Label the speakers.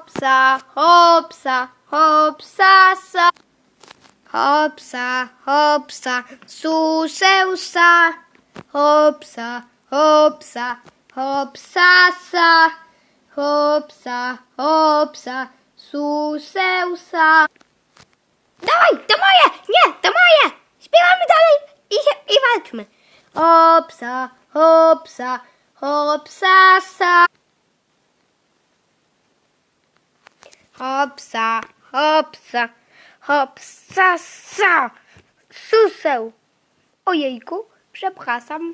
Speaker 1: hopsa, hopsa, hopsa, sa. Hopsa, hopsa, susełsa. Hopsa, hopsa, hopsa, sa. Hopsa, hopsa, susełsa. Dawaj, to moje! Nie, to moje! Śpiewamy dalej i walczmy. Hopsa, hopsa, hopsa, sa. Hopsa, hopsa, hopsa, sa. Suseł. Ojejku, przepraszam.